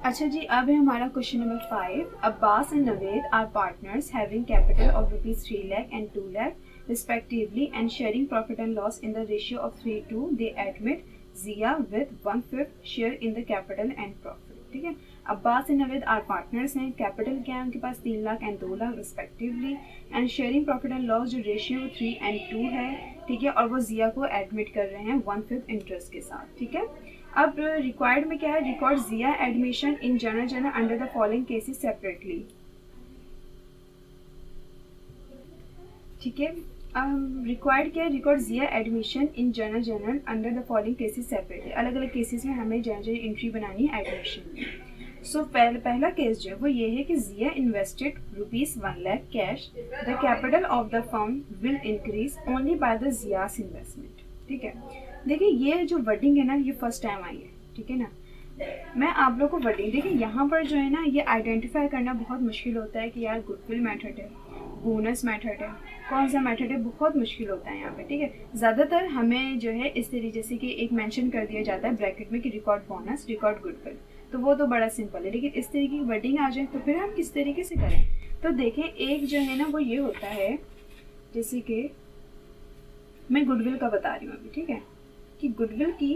अच्छा जी, अब है हमारा question number 5। Abbas and Naved are partners having capital of rupees 3 lakh and 2 lakh respectively and sharing profit and loss in the ratio of 3:2. They admit Zia with 1/5 share in the capital and profit. ठीक है, Abbas and Naved are partners हैं, capital क्या है उनके पास 3 lakh and 2 lakh respectively, and sharing profit and loss जो ratio 3:2 है, ठीक है, और वो जिया को एडमिट कर रहे हैं 1/5 इंटरेस्ट के साथ। ठीक है, अब रिक्वायर्ड में क्या है, record Zia admission in general under the following cases separately. ठीक है, रिक्वायर्ड क्या है, record Zia admission in general under the following cases separately. अलग अलग केसेस में हमें जनरल एंट्री बनानी है एडमिशन में। सो पहला केस जो है वो ये है कि Jiya invested rupees 1 lakh cash, the capital of the firm will increase only by the Jiya's investment. ठीक है, देखिए ये जो वर्डिंग है ना, ये फर्स्ट टाइम आई है। ठीक है ना, मैं आप लोग को वर्डिंग देखिए, यहाँ पर जो है ना, ये आइडेंटिफाई करना बहुत मुश्किल होता है कि यार गुडविल मेथड है, बोनस मेथड है, कौन सा मेथड है, बहुत मुश्किल होता है यहाँ पे। ठीक है, ज़्यादातर हमें जो है इस तरीके जैसे कि एक मेंशन कर दिया जाता है ब्रैकेट में कि रिकॉर्ड बोनस, रिकॉर्ड गुडविल, तो वो तो बड़ा सिंपल है। लेकिन इस तरीके की वर्डिंग आ जाए तो फिर हम किस तरीके से करें। तो देखें, एक जो है ना वो ये होता है, जैसे कि मैं गुडविल का बता रही हूँ अभी। ठीक है, कि गुडविल की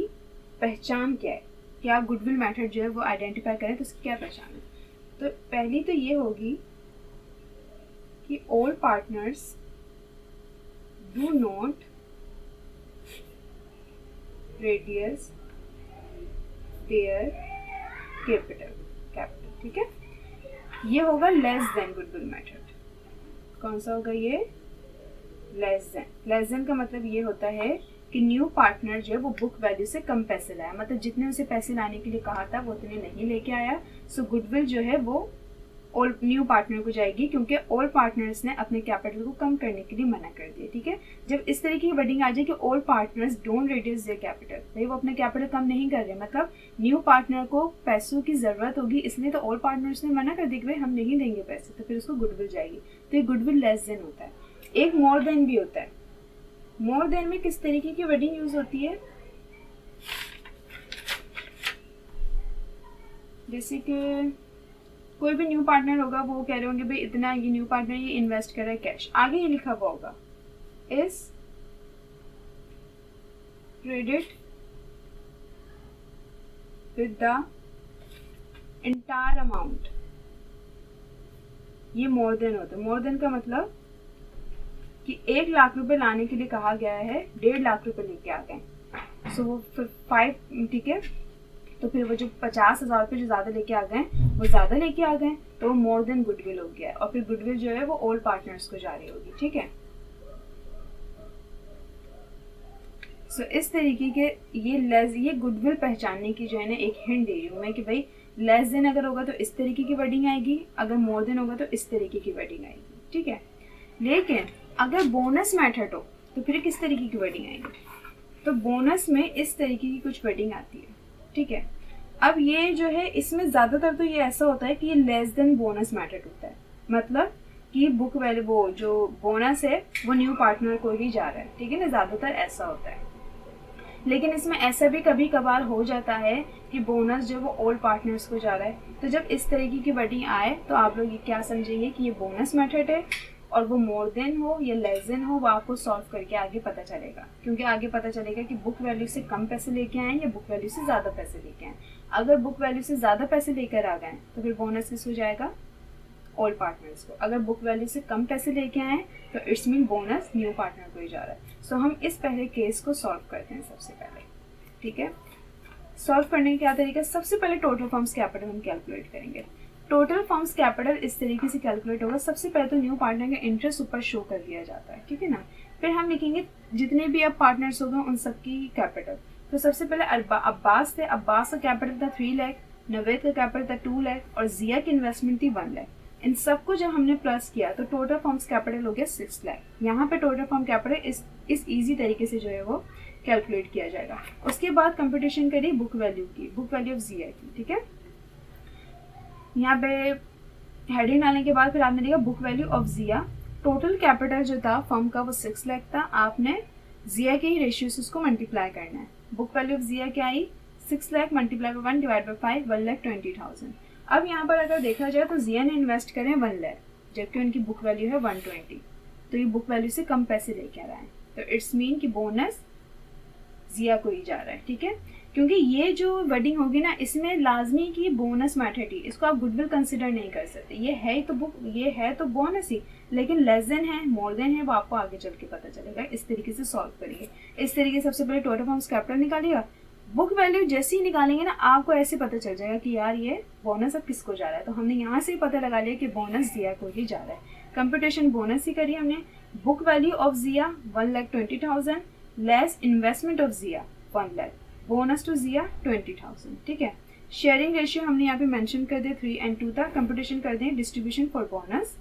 पहचान क्या है, कि आप गुडविल मेथड जो है वो आइडेंटिफाई करें तो उसकी क्या पहचान है। तो पहली तो ये होगी कि all partners do not radius their capital. ठीक है, ये होगा लेस देन गुडविल मेथड। कौन सा होगा ये, लेस देन। लेस देन का मतलब ये होता है कि न्यू पार्टनर जो है वो बुक वैल्यू से कम पैसे लाया, मतलब जितने उसे पैसे लाने के लिए कहा था वो उतने नहीं लेके आया। सो गुडविल जो है वो ऑल न्यू पार्टनर को जाएगी, क्योंकि ऑल पार्टनर्स ने अपने कैपिटल को कम करने के लिए मना कर दिया। ठीक है, जब इस तरीके की वर्डिंग आ जाए कि all partners don't reduce their capital, भाई वो अपना कैपिटल कम नहीं कर रहे, मतलब न्यू पार्टनर को पैसों की जरूरत होगी, इसलिए तो ऑल पार्टनर्स ने मना कर दिया कि भाई हम नहीं देंगे पैसे, तो फिर उसको गुडविल जाएगी। तो ये गुडविल लेस देन होता है। एक मोर देन भी होता है। मोर देन में किस तरीके की वर्डिंग यूज होती है, जैसे कि कोई भी न्यू पार्टनर होगा, वो कह रहे होंगे भाई इतना ये न्यू पार्टनर ये इन्वेस्ट कर रहा है कैश, आगे ये लिखा हुआ होगा is credit with the entire amount. ये मोर देन होता है। मोर देन का मतलब कि 1 लाख रुपए लाने के लिए कहा गया है, 1.5 लाख रुपए लेके आ गए। सो वो फिर 5, ठीक है, तो फिर वो जो 50,000 रुपये जो ज़्यादा लेके आ गए वो ज़्यादा लेके आ गए, तो वो मोर देन गुडविल हो गया है, और फिर गुडविल जो है वो ऑल पार्टनर्स को जा रही होगी। ठीक है, सो इस तरीके के ये गुडविल पहचानने की जो है ना एक हिंट दे रही हूँ मैं कि भाई लेस देन अगर होगा तो इस तरीके की वर्डिंग आएगी, अगर मोर देन होगा तो इस तरीके की वर्डिंग आएगी। ठीक है, लेकिन अगर बोनस मेथड हो तो फिर किस तरीके की वर्डिंग आएगी, तो बोनस में इस तरीके की कुछ वर्डिंग आती है। ठीक है, अब ये जो है इसमें ज़्यादातर तो ये ऐसा होता है कि ये लेस देन बोनस मेथड होता है, मतलब कि बुक वैल्यू वो जो बोनस है वो न्यू पार्टनर को ही जा रहा है। ठीक है ना, ज़्यादातर ऐसा होता है। लेकिन इसमें ऐसा भी कभी कभार हो जाता है कि बोनस जो वो ऑल पार्टनर्स को जा रहा है। तो जब इस तरीके की वर्डिंग आए तो आप लोग ये क्या समझेंगे कि ये बोनस मेथड है, और वो मोर देन हो या लेस देन हो वो आपको सॉल्व करके आगे पता चलेगा, क्योंकि आगे पता चलेगा कि बुक वैल्यू से कम पैसे लेके आए या बुक वैल्यू से ज़्यादा पैसे लेके आए। अगर बुक वैल्यू से ज़्यादा पैसे लेकर आ गए तो फिर बोनस किस हो जाएगा, ऑल पार्टनर्स को। अगर बुक वैल्यू से कम पैसे लेके आए तो it's mean bonus new partner को ही जा रहा है। सो हम इस पहले केस को सॉल्व करते हैं सबसे पहले। ठीक है, सॉल्व करने का क्या तरीका, सबसे पहले टोटल फर्म्स कैपिटल हम कैलकुलेट करेंगे। टोटल फर्म्स कैपिटल इस तरीके से कैलकुलेट होगा, सबसे पहले तो न्यू पार्टनर का इंटरेस्ट ऊपर शो कर दिया जाता है। ठीक है ना, फिर हम लिखेंगे जितने भी अब पार्टनर्स होंगे उन सबकी कैपिटल। तो सबसे पहले अब्बास थे, अब्बास का कैपिटल था 3 लाख, नवेद का कैपिटल था 2 लाख और जिया की इन्वेस्टमेंट थी 1 लाख। इन सबको जब हमने प्लस किया तो टोटल फर्म्स कैपिटल हो गया 6 लाख। यहाँ पे टोटल फर्म कैपिटल इस इजी तरीके से जो है वो कैलकुलेट किया जाएगा। उसके बाद कंपटीशन करिए बुक वैल्यू की, बुक वैल्यू ऑफ जिया की। ठीक है, यहाँ पे हेडिंग डालने के बाद फिर आपने लिखा book value of Zia. Total capital जो था फर्म का वो 6 लाख था, आपने जिया के ही रेशियो से उसको मल्टीप्लाई करना है। बुक वैल्यू ऑफ जिया क्या आई 6 lakh multiply by 1 divide by 5, 1,20,000। अब यहाँ पर अगर देखा जाए तो जिया ने इन्वेस्ट करें 1 लाख, जबकि उनकी बुक वैल्यू है 120, तो ये बुक वैल्यू से कम पैसे लेके आ रहा है, तो इट्स मीन कि बोनस जिया को ही जा रहा है। ठीक है, क्योंकि ये जो वर्डिंग होगी ना, इसमें लाजमी की बोनस मैथड ही, इसको आप गुडविल कंसिडर नहीं कर सकते। ये है तो बुक, ये है तो बोनस ही, लेकिन लेस देन है, मोर देन है, वो आपको आगे चल के पता चलेगा। इस तरीके से सॉल्व करिए। इस तरीके से सबसे पहले टोटल फॉर्म्स कैपिटल निकालिएगा, बुक वैल्यू जैसे ही निकालेंगे ना, आपको ऐसे पता चल जाएगा कि यार ये बोनस अब किसको जा रहा है। तो हमने यहाँ से पता लगा लिया कि बोनस जिया को ही जा रहा है। कंप्यूटेशन बोनस ही करी हमने। Book value of Jiya 1,20,000 less investment of Jiya 1 lakh, bonus to Jiya 20,000। ठीक है, शेयरिंग रेशियो हमने यहाँ पे मेंशन कर दिया 3 and 2 था। कंप्यूटेशन कर दें डिस्ट्रीब्यूशन फॉर बोनस,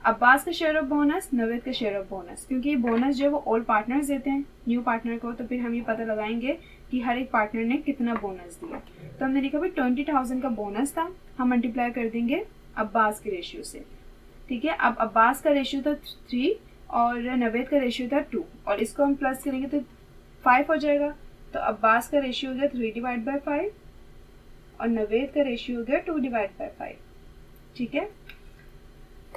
अब्बास का शेयर ऑफ बोनस, नवेद का शेयर ऑफ बोनस, क्योंकि ये बोनस जो है वो ऑल पार्टनर्स देते हैं न्यू पार्टनर को, तो फिर हम ये पता लगाएंगे कि हर एक पार्टनर ने कितना बोनस दिया। तो हमने लिखा भाई 20,000 का बोनस था, हम मल्टीप्लाई कर देंगे अब्बास के रेशियो से। ठीक है, अब अब्बास का रेशियो था 3 और नवेद का रेशियो था 2, और इसको हम प्लस करेंगे तो 5 हो जाएगा। तो अब्बास का रेशियो हो गया 3 डिवाइड बाय 5 और नवेद का रेशियो हो गया 2 डिवाइड बाय 5। ठीक है,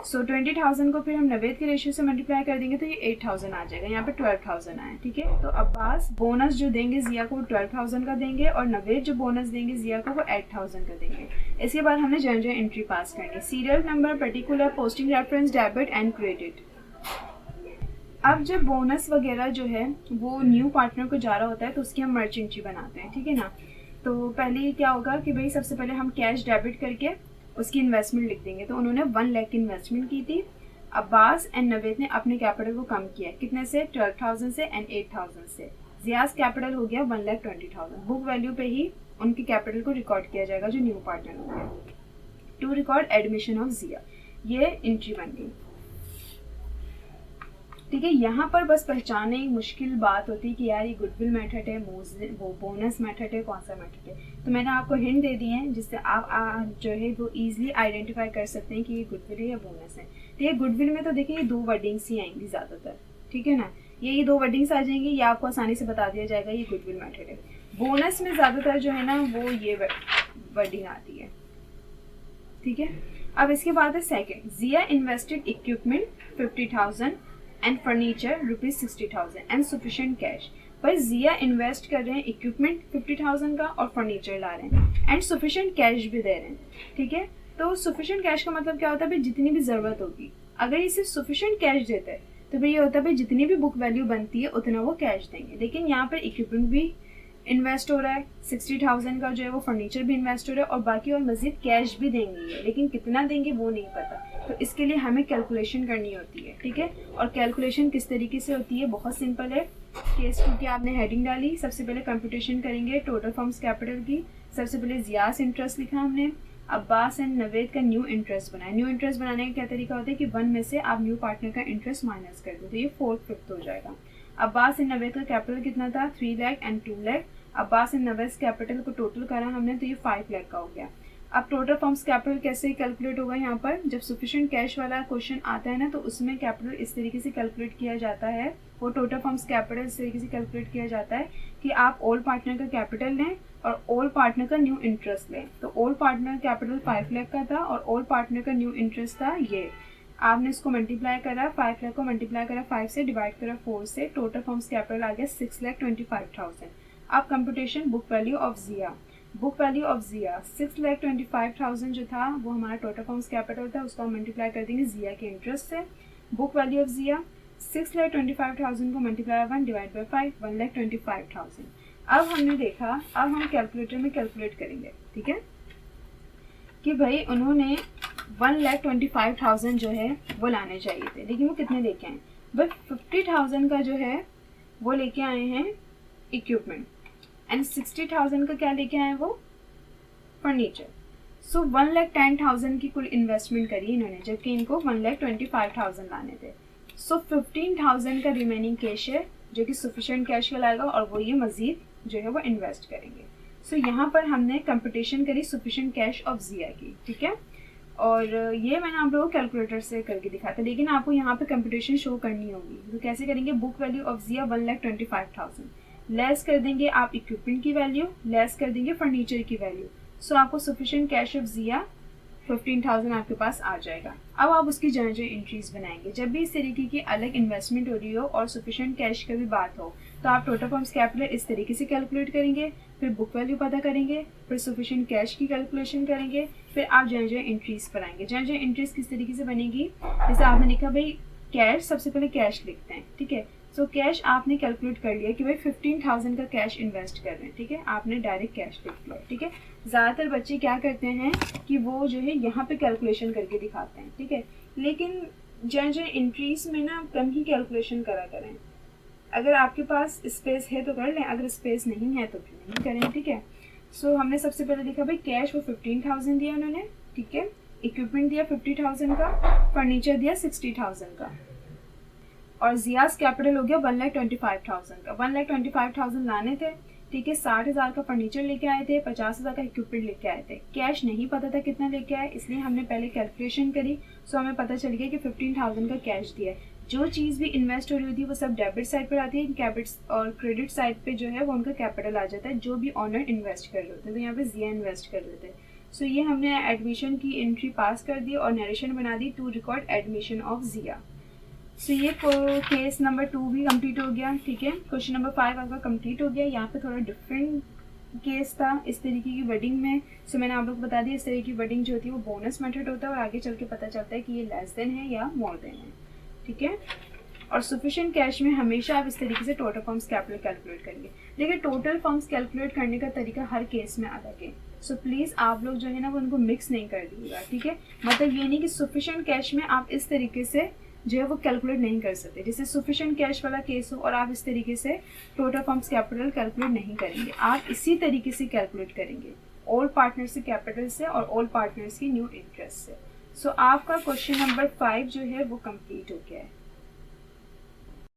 सो 20,000 को फिर हम नवेद के रेशियो से मल्टीप्लाई कर देंगे तो ये 8,000 आ जाएगा, यहाँ पे 12,000 आए। ठीक है, तो अब्बास बोनस जो देंगे जिया को वो 12,000 का देंगे, और नवेद जो बोनस देंगे जिया को वो 8,000 का देंगे। इसके बाद हमने जनरल एंट्री पास करनी, serial number, particular, posting reference, debit and credit. अब जब बोनस वगैरह जो है वो न्यू पार्टनर को जा रहा होता है तो उसकी हम मर्ज एंट्री बनाते हैं। ठीक है ना, तो पहले क्या होगा कि भाई सबसे पहले हम कैश डेबिट करके उसकी इन्वेस्टमेंट लिख देंगे। तो उन्होंने 1 लाख की इन्वेस्टमेंट की थी, अब्बास एंड नवेद ने अपने कैपिटल को कम किया, कितने से, 12,000 से एंड 8,000 से। जियास कैपिटल हो गया 1,20,000, बुक वैल्यू पे ही उनके कैपिटल को रिकॉर्ड किया जाएगा जो न्यू पार्टनर हो गया। टू रिकॉर्ड एडमिशन ऑफ जिया, ये एंट्री बन गई। ठीक है, यहाँ पर बस पहचाने एक मुश्किल बात होती है कि यार ये गुडविल मेथड है, वो बोनस मेथड है, कौन सा मेथड है। तो मैंने आपको हिंट दे दिए हैं जिससे आप जो है वो इजीली आइडेंटिफाई कर सकते हैं कि ये गुडविल है या बोनस है। ठीक है, गुडविल में तो देखिए ये 2 वर्डिंग्स ही आएंगी ज़्यादातर। ठीक है ना, ये 2 वर्डिंग्स आ जाएंगी, या आपको आसानी से बता दिया जाएगा ये गुडविल मेथड है। बोनस में ज़्यादातर जो है ना वो ये वर्डिंग आती है। ठीक है, अब इसके बाद है second, Zia invested equipment 50,000 and furniture ₹60,000 and sufficient cash. भाई जिया इन्वेस्ट कर रहे हैं इक्विपमेंट 50,000 का और फर्नीचर ला रहे हैं एंड सफिशिएंट कैश भी दे रहे हैं। ठीक है, तो सफिशिएंट कैश का मतलब क्या होता है, भाई जितनी भी ज़रूरत होगी, अगर ये सिर्फ सफिशिएंट कैश देता है तो भाई ये होता है भाई जितनी भी बुक वैल्यू बनती है उतना वो कैश देंगे। लेकिन यहाँ पर इक्विपमेंट भी इन्वेस्ट हो रहा है, 60,000 का जो है वो फर्नीचर भी इन्वेस्ट हो रहा है और बाकी और मजीद कैश भी देंगे, लेकिन कितना देंगे वो नहीं पता। तो इसके लिए हमें कैलकुलेशन करनी होती है। ठीक है, और कैलकुलेशन किस तरीके से होती है, बहुत सिंपल है। केस 2 की आपने हेडिंग डाली, सबसे पहले कंप्यूटेशन करेंगे टोटल फॉर्म्स कैपिटल की। सबसे पहले जियास इंटरेस्ट लिखा हमने, अब्बास एंड नवेद का न्यू इंटरेस्ट बनाया। न्यू इंटरेस्ट बनाने का क्या तरीका होता है कि 1 में से आप न्यू पार्टनर का इंटरेस्ट माइनस कर दो, तो ये 4/5 हो जाएगा। अब्बास एंड नवेद का कैपिटल कितना था, 3 lakh and 2 lakh. Abbas and Naved capital को टोटल करा हमने तो ये 5 लाख का हो गया। अब टोटल फॉर्म्स कैपिटल कैसे कैलकुलेट होगा, यहाँ पर जब सफिशिएंट कैश वाला क्वेश्चन आता है ना तो उसमें कैपिटल इस तरीके से कैलकुलेट किया जाता है, वो टोटल फॉर्म्स कैपिटल इस तरीके से कैलकुलेट किया जाता है कि आप ओल पार्टनर का कैपिटल लें और ओल पार्टनर का न्यू इंटरेस्ट लें। तो ओल पार्टनर कैपिटल 5 लाख का था और ओल पार्टनर का न्यू इंटरेस्ट था ये। आपने इसको मल्टीप्लाई करा, 5 लाख को मल्टीप्लाई करा 5 से, डिवाइड करा 4 से, टोटल फॉर्म्स कैपिटल आ गया 6,25,000। अब computation book value of Jiya, book value of Jiya 6,25,000 जो था वो हमारा टोटल फॉर्म्स कैपिटल था, उसको हम मल्टीप्लाई कर देंगे जिया के इंटरेस्ट से। बुक वैल्यू ऑफ जिया 6,25,000 को मल्टीप्लाई 1 डिवाइड बाई 5, 1,25,000। अब हमने देखा, अब हम कैलकुलेटर में कैलकुलेट करेंगे। ठीक है, कि भाई उन्होंने 1,25,000 जो है वो लाने चाहिए थे, लेकिन वो कितने लेके आए, भाई 50,000 का जो है वो लेके आए हैं इक्विपमेंट एंड 60,000 का क्या लेके आए वो फर्नीचर। सो 1,10,000 की कुल इन्वेस्टमेंट करी इन्होंने, जबकि इनको 1,25,000 लाने थे। सो 15,000 का रिमेनिंग कैश है जो कि सफिशिएंट कैश कहलाएगा और वो ये मजीद जो है वो इन्वेस्ट करेंगे। सो यहाँ पर हमने कंपटीशन करी सफिशिएंट कैश ऑफ जिया की। ठीक है, और ये मैंने आप लोगों को कैलकुलेटर से करके दिखाया था, लेकिन आपको यहाँ पे कंपटीशन शो करनी होगी। तो कैसे करेंगे, book value of Zia 1,25,000 less कर देंगे आप इक्विपमेंट की वैल्यू, लेस कर देंगे फर्नीचर की वैल्यू। सो आपको सफिशिएंट कैश ऑफ जिया 15,000 आपके पास आ जाएगा। अब आप उसकी जर्नल एंट्रीज बनाएंगे। जब भी इस तरीके की अलग इन्वेस्टमेंट हो रही हो और सफिशिएंट कैश की भी बात हो तो आप टोटल फर्म्स कैपिटल इस तरीके से कैलकुलेट करेंगे, फिर बुक वैल्यू पता करेंगे, फिर सफिशिएंट कैश की कैलकुलेशन करेंगे, फिर आप जर्नल एंट्रीज बनाएंगे। जर्नल एंट्रीज किस तरीके से बनेगी, जैसे आपने लिखा भाई कैश, सबसे पहले कैश लिखते हैं, ठीक है। सो कैश आपने कैलकुलेट कर लिया कि भाई 15,000 का कैश इन्वेस्ट कर रहे हैं, ठीक है, आपने डायरेक्ट कैश लिख लिया, ठीक है। ज़्यादातर बच्चे क्या करते हैं कि वो जो है यहाँ पे कैलकुलेशन करके दिखाते हैं, ठीक है, लेकिन जर्नल एंट्रीज में ना कम ही कैलकुलेशन करा करें। अगर आपके पास स्पेस है तो कर लें, अगर स्पेस नहीं है तो फिर नहीं करें, ठीक है। सो हमने सबसे पहले लिखा भाई कैश वो 15,000 दिया उन्होंने, ठीक है, इक्विपमेंट दिया 50,000 का, फर्नीचर दिया 60,000 का, और जियास कैपिटल हो गया 1,25,000 का। 1,25,000 लाने थे, ठीक है, 60,000 का फर्नीचर लेके आए थे, 50,000 का इक्विपमेंट लेके आए थे। कैश नहीं पता था कितना लेके आए, इसलिए हमने पहले कैलकुलेशन करी। सो हमें पता चल गया कि 15,000 का कैश दिया है। जो चीज़ भी इन्वेस्ट हो रही होती है वो सब डेबिट साइड पर आती है, कैपिटल और क्रेडिट साइड पे जो है वो उनका कैपिटल आ जाता है, जो भी ऑनर इन्वेस्ट कर रहे होते हैं। तो यहाँ पे जिया इन्वेस्ट कर रहे थे। सो ये हमने एडमिशन की एंट्री पास कर दी और नरेशन बना दी टू रिकॉर्ड एडमिशन ऑफ जिया। सो ये केस नंबर 2 भी कंप्लीट हो गया, ठीक है। क्वेश्चन नंबर 5 आपका कंप्लीट हो गया। यहाँ पे थोड़ा डिफरेंट केस था इस तरीके की वर्डिंग में। सो मैंने आप लोग को बता दिया इस तरीके की वर्डिंग जो होती है वो बोनस मेथड होता है और आगे चल के पता चलता है कि ये लेस देन है या मोर देन है, ठीक है। और सफिशिएंट कैश में हमेशा आप इस तरीके से टोटल फर्म्स कैपिटल कैलकुलेट करेंगे। देखिए टोटल फर्म्स कैलकुलेट करने का तरीका हर केस में अलग है। सो प्लीज़ आप लोग जो है ना वो उनको मिक्स नहीं कर दीजिएगा, ठीक है। मतलब ये नहीं कि सफिशिएंट कैश में आप इस तरीके से जो है वो कैलकुलेट नहीं कर सकते, जैसे सफिशिएंट कैश वाला केस हो और आप इस तरीके से टोटल फर्म्स कैपिटल कैलकुलेट नहीं करेंगे। आप इसी तरीके से कैलकुलेट करेंगे, ओल्ड पार्टनर्स के कैपिटल से और ओल्ड पार्टनर्स की न्यू इंटरेस्ट से। सो आपका क्वेश्चन नंबर 5 जो है वो कंप्लीट हो गया है।